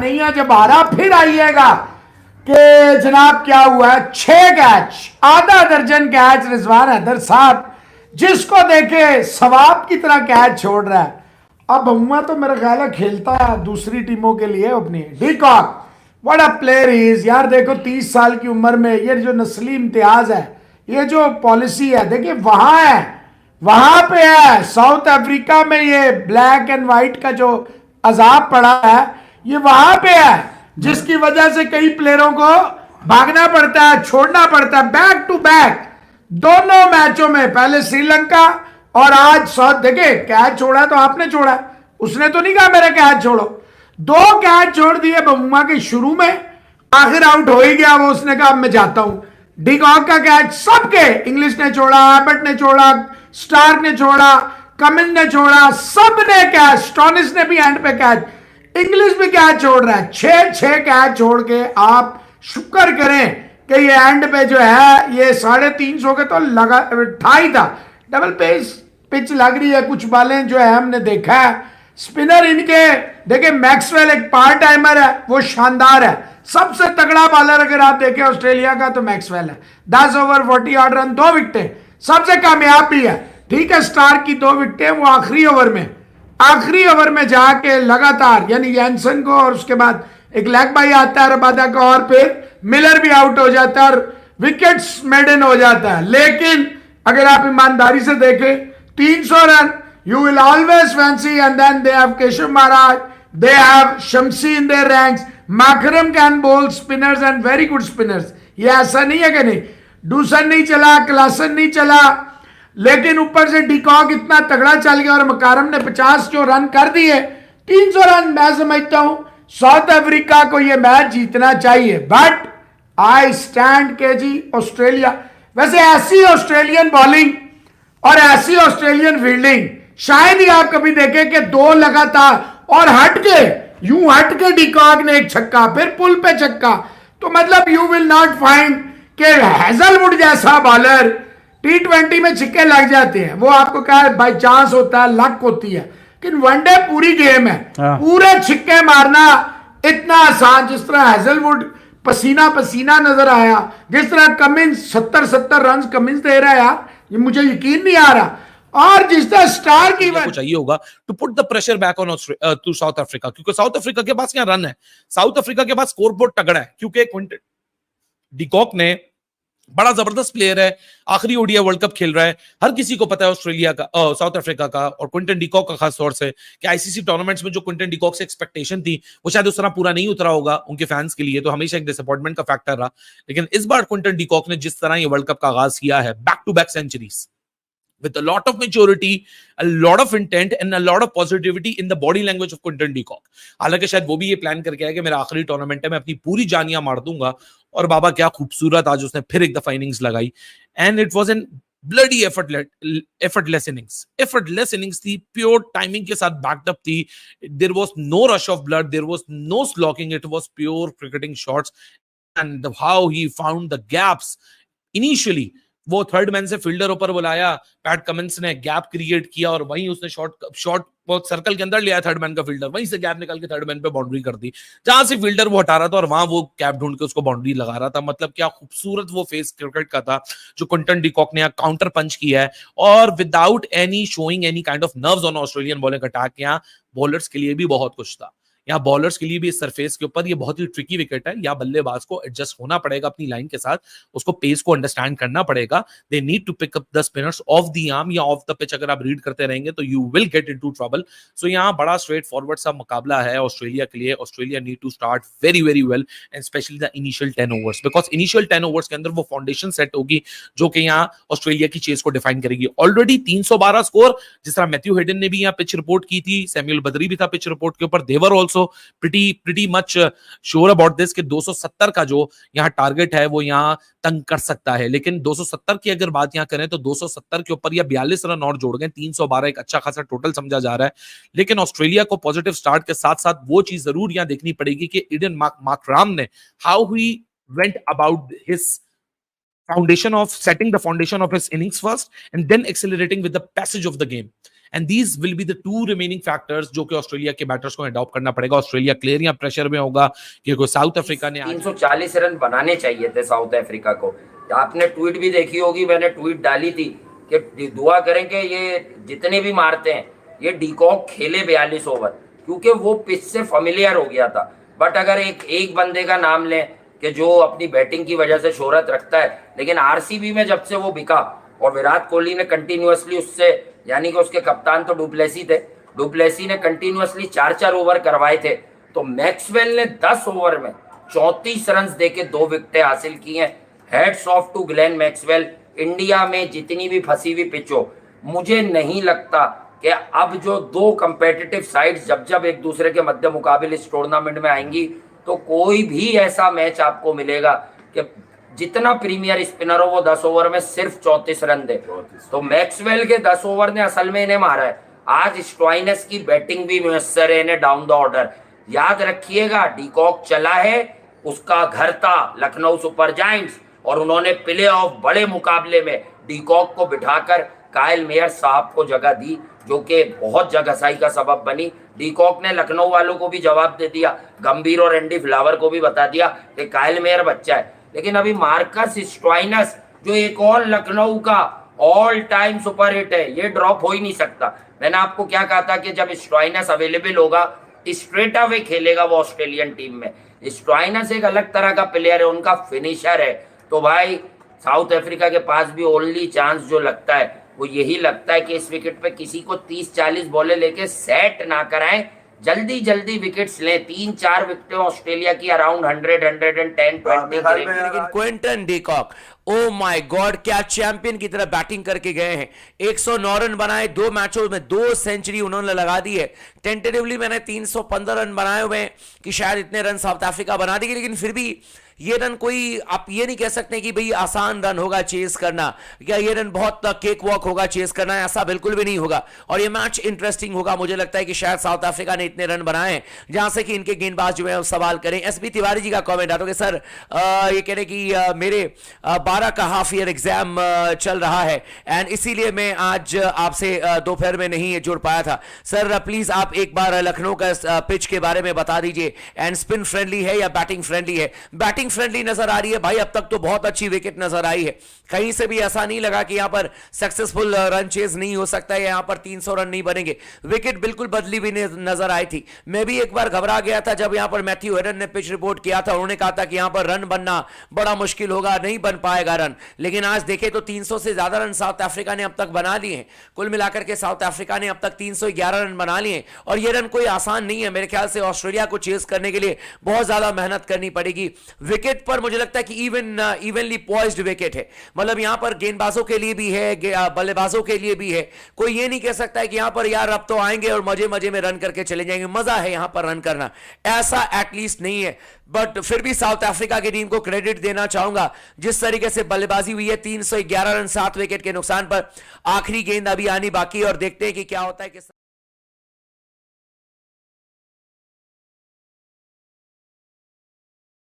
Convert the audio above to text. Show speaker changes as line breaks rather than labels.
नहीं है, जब हारा फिर आइएगा कि जनाब क्या हुआ है। 6 कैच, आधा दर्जन कैच रिजवान हैदर साहब, जिसको देखे सवाब की तरह कैच छोड़ रहा है। अब बहुआ तो मेरा ख्याल है खेलता है दूसरी टीमों के लिए अपनी। De Kock what a player is यार। देखो 30 साल की उम्र में ये जो नस्ली इम्तियाज है, ये जो पॉलिसी है, देखिए वहां है, वहां पे है साउथ अफ्रीका में, ये ब्लैक एंड व्हाइट का जो अजाब पड़ा है ये वहां पे है, जिसकी वजह से कई प्लेयरों को भागना पड़ता है, छोड़ना पड़ता है। बैक टू बैक दोनों मैचों में, पहले श्रीलंका और आज साउथ। देखिए कैच छोड़ा तो आपने छोड़ा, उसने तो नहीं कहा मेरा कैच छोड़ो। 2 कैच छोड़ दिए बहुमा के शुरू में, आखिर आउट हो ही गया वो, उसने कहा मैं जाता हूं। डिकॉक का कैच सबके, इंग्लिश ने छोड़ा, एबर्ट ने छोड़ा, स्टार्क ने छोड़ा, कमिंस ने छोड़ा, सब ने कैच, स्टोनिस ने भी एंड पे कैच, इंग्लिश भी कैच छोड़ रहा है। 6 कैच छोड़ के आप शुक्र करें कि ये एंड पे जो है ये 350 के तो लगा था ही था। डबल पेस पिच लग रही है, कुछ बालें जो है हमने देखा है। स्पिनर इनके देखिए, मैक्सवेल एक पार्ट टाइमर है, वो शानदार है। सबसे तगड़ा बॉलर अगर आप देखें ऑस्ट्रेलिया का तो मैक्सवेल है। 10 ओवर 48 रन, 2 विकेटें, सबसे कामयाब भी है। ठीक है, स्टार्क की 2 विकेटें वो आखिरी ओवर में जाके लगातार, यानी जैनसन को और उसके बाद एक लेग बाई आता है रबादा का, और फिर मिलर भी आउट हो जाता है और विकेट्स मेडन हो जाता है। लेकिन अगर आप ईमानदारी से देखें 300 run, you will always fancy, and then they have Keshav Maharaj, they have Shamsi in their ranks, Makaram can bowl spinners and very good spinners। ये ऐसा नहीं है कि नहीं, डूसन नहीं चला, क्लासन नहीं चला, लेकिन ऊपर से डिकॉक इतना तगड़ा चल गया और मकारम ने 50 जो रन कर दिए। 300 रन मैं समझता हूं साउथ अफ्रीका को ये मैच जीतना चाहिए, बट आई स्टैंड के जी ऑस्ट्रेलिया। वैसे ऐसी ऑस्ट्रेलियन बॉलिंग और ऐसी ऑस्ट्रेलियन फील्डिंग शायद ही आप कभी देखें कि 2 लगातार और यूं हट के डिकॉक ने एक छक्का, फिर पुल पे छक्का। तो मतलब यू विल नॉट फाइंड कि हैजलवुड जैसा बॉलर T20 में छिक्के लग जाते हैं, वो आपको क्या बाई चांस होता है, लक होती है। लेकिन वनडे पूरी गेम है, पूरे छिक्के मारना इतना आसान, जिस तरह हैजलवुड पसीना पसीना नजर आया, जिस तरह कमिंस 70 रन कमिंस दे रहा है यार, ये मुझे यकीन नहीं आ रहा। और जिस तरह स्टार की
को चाहिए होगा to put the pressure back on to South Africa, क्योंकि साउथ अफ्रीका के पास क्या रन है, साउथ अफ्रीका के पास स्कोर बोर्ड तगड़ा है, क्योंकि क्विंटन डिकॉक ने बड़ा जबरदस्त प्लेयर है, आखिरी ओडीआई वर्ल्ड कप खेल रहा है। हर किसी को पता है ऑस्ट्रेलिया का, साउथ अफ्रीका का और क्विंटन डिकॉक का खास तौर से, कि आईसीसी टूर्नामेंट्स में जो क्विंटन डिकॉक से एक्सपेक्टेशन थी वो शायद उस तरह पूरा नहीं उतरा होगा उनके फैंस के लिए, तो हमेशा एक डिसअपॉइंटमेंट का फैक्टर रहा। लेकिन इस बार क्विंटन डिकॉक ने जिस तरह ये वर्ल्ड कप का आगाज किया है, back to back centuries with a lot of maturity, a lot of intent and a lot of positivity in the body language of Quinton de Kock। हालांकि शायद वो भी ये प्लान करके आया कि मेरा आखिरी टूर्नामेंट है, मैं अपनी पूरी जानियां मार दूंगा, और बाबा क्या खूबसूरत आज उसने फिर एक दफा इनिंग्स लगाई। And it was an bloody effortless innings थी, प्योर टाइमिंग के साथ बैकड अप थी। There was no rush of blood, there was no slogging, it was pure cricketing shots and how he found the gaps initially. वो third man से fielder ऊपर बुलाया, Pat Cummins ने gap create किया और वहीं उसने शॉट बहुत सर्कल के अंदर लिया थर्ड मैन का फील्डर, वहीं से गैप निकाल के थर्ड मैन पे बाउंड्री कर दी, जहां से फील्डर वो हटा रहा था और वहां वो गैप ढूंढ के उसको बाउंड्री लगा रहा था। मतलब क्या खूबसूरत वो फेस क्रिकेट का था जो क्विंटन डिकॉक ने काउंटर पंच किया है, और without any showing any kind of nerves on Australian bowling attack. यहाँ बॉलर्स के लिए भी बहुत कुछ था, यहाँ बॉलर्स के लिए भी इस सरफेस के ऊपर ये बहुत ही ट्रिकी विकेट है, या बल्लेबाज को एडजस्ट होना पड़ेगा अपनी लाइन के साथ, उसको पेस को अंडरस्टैंड करना पड़ेगा। They need to pick up the spinners off the arm या ऑफ द पिच। अगर आप रीड करते रहेंगे तो you will get into trouble. So यहाँ बड़ा स्ट्रेट फॉरवर्ड सा मुकाबला है ऑस्ट्रेलिया के लिए। Australia need to start very very well and specially the initial 10 overs, because initial 10 overs के अंदर वो फाउंडेशन सेट होगी जो कि यहाँ ऑस्ट्रेलिया की चेस को डिफाइन करेगी। ऑलरेडी 312 स्कोर, जिस तरह मैथ्यू हेडन ने भी यहाँ पिच रिपोर्ट की थी, सैमुअल बदरी भी था पिच रिपोर्ट के ऊपर, they're also pretty much sure about this कि 270 का जो यहाँ टारगेट है वो यहाँ तंग कर सकता है। लेकिन 270 की अगर बात यहाँ करें तो 270 के ऊपर या 42 रन और जोड़ गए, 312 एक अच्छा खासा टोटल समझा जा रहा है। लेकिन ऑस्ट्रेलिया को पॉजिटिव स्टार्ट के साथ साथ वो चीज जरूर यहाँ देखनी पड़ेगी कि एडन मार्कराम ने how he went about his foundation of setting the foundation of his innings first and then accelerating with the passage of the game। And these will be the two remaining factors जो कि Australia के batters को adopt करना पड़ेगा। Australia clear या pressure में होगा क्योंकि साउथ अफ्रीका ने
340 रन बनाने चाहिए थे साउथ अफ्रीका को। आपने ट्वीट भी देखी होगी, मैंने ट्वीट डाली थी कि दुआ करें कि ये जितने भी मारते हैं ये डीकॉक खेले 42 ओवर, क्योंकि वो पिच से फेमिलियर हो गया था। बट अगर एक बंदे का नाम लें कि जो अपनी बैटिंग की वजह से शोहरत रखता है, लेकिन आरसीबी में जब से वो बिका और विराट कोहली ने कंटिन्यूअसली उससे, यानी कि उसके कप्तान तो डुप्लेसी थे, डुप्लेसी ने कंटिन्यूअसली 4-4 ओवर करवाए थे, तो मैक्सवेल ने 10 ओवर में 34 रन देके 2 विकेटें हासिल की हैं। Heads off to Glenn Maxwell. India में जितनी भी फंसी हुई पिच हो, मुझे नहीं लगता कि अब जो 2 कंपेटिटिव साइड्स जब एक दूसरे के मध्य मुकाबले इस टूर्नामेंट में आएंगी तो कोई भी ऐसा मैच आपको मिलेगा कि जितना प्रीमियर स्पिनर हो वो 10 ओवर में सिर्फ 34 रन दे। तो मैक्सवेल के 10 ओवर ने असल में इन्हें मारा है। आज स्टॉइनस की बैटिंग भी मुयस्सर है इन्हें डाउन द ऑर्डर। याद रखिएगा, डीकॉक चला है, उसका घर था लखनऊ सुपर जायंट्स, और उन्होंने प्ले ऑफ बड़े मुकाबले में डीकॉक को बिठाकर कायल मेयर साहब को जगह दी, जो कि बहुत जगहसाई का सबब बनी। डीकॉक ने लखनऊ वालों को भी जवाब दे दिया, गंभीर और एंडी फ्लावर को भी बता दिया कि कायल मेयर बच्चा है। लेकिन अभी मार्कस स्टॉइनस, जो एक और लखनऊ का ऑल टाइम सुपर हिट है, ये ड्रॉप हो ही नहीं सकता। मैंने आपको क्या कहा था कि जब स्टॉइनस अवेलेबल होगा स्ट्रेट अवे खेलेगा वो ऑस्ट्रेलियन टीम में। स्टॉइनस एक अलग तरह का प्लेयर है, उनका फिनिशर है। तो भाई साउथ अफ्रीका के पास भी ओनली चांस जो लगता है वो यही लगता है कि इस विकेट पे किसी को 30-40 बॉलें लेके सेट ना कराएं, जल्दी विकेट्स लें। 3-4 विकेटें ऑस्ट्रेलिया की अराउंड 100-110-20।
लेकिन Quinton de Kock, oh my God, क्या चैंपियन की तरह बैटिंग करके गए हैं। 109 रन बनाए 2 मैचों में, 2 सेंचुरी उन्होंने लगा दी है। टेंटेटिवली मैंने 315 रन बनाए हुए हैं कि शायद इतने रन साउथ अफ्रीका बना देगी, लेकिन फिर भी ये रन कोई, आप ये नहीं कह सकते कि भाई आसान रन होगा चेस करना, या ये रन बहुत केक वॉक होगा चेस करना, ऐसा बिल्कुल भी नहीं होगा। और ये मैच इंटरेस्टिंग होगा। मुझे लगता है कि शायद साउथ अफ्रीका ने इतने रन बनाए हैं जहां से कि इनके गेंदबाज जो है सवाल करें। एसबी तिवारी जी का कमेंट आता है कि सर ये कह रहे कि मेरे 12 का हाफ ईयर एग्जाम चल रहा है एंड इसीलिए मैं आज आपसे दोपहर में नहीं जुड़ पाया था। सर प्लीज आप एक बार लखनऊ का पिच के बारे में बता दीजिए, एंड स्पिन फ्रेंडली है या बैटिंग फ्रेंडली है? बैटिंग फ्रेंडली नजर आ रही है भाई, अब तक तो बहुत अच्छी विकेट नजर आई है। कहीं से भी ऐसा नहीं लगा कि यहां पर सक्सेसफुल रन चेज नहीं हो सकता है, यहां पर 300 रन नहीं बनेंगे। विकेट बिल्कुल बदली हुई नजर आई थी। मैं भी एक बार घबरा गया था जब यहां पर मैथ्यू हेडन ने पिच रिपोर्ट किया था, उन्होंने कहा था कि यहां पर रन बनना बड़ा मुश्किल होगा, नहीं बन पाएगा रन। लेकिन आज देखें तो 300 से ज्यादा रन साउथ अफ्रीका ने अब तक बना लिए हैं। कुल मिलाकर के साउथ अफ्रीका ने अब तक 311 रन बना लिए, और ये रन कोई आसान नहीं है। मेरे ख्याल से ऑस्ट्रेलिया को चेस करने के लिए बहुत ज्यादा मेहनत करनी पड़ेगी। विकेट पर मुझे लगता है कि इवनली पॉइज्ड विकेट है, मतलब यहां पर गेंदबाजों के लिए भी है, बल्लेबाजों के लिए भी है। कोई ये नहीं कह सकता है कि यहां पर यार अब तो आएंगे और मजे में रन करके चले जाएंगे, मजा है यहां पर रन करना, ऐसा एटलीस्ट नहीं है। बट फिर भी साउथ अफ्रीका की टीम को क्रेडिट देना चाहूंगा, जिस तरीके से बल्लेबाजी हुई है। 311 रन 7 विकेट के नुकसान पर। आखिरी गेंद अभी आनी बाकी है और देखते हैं कि क्या होता है कि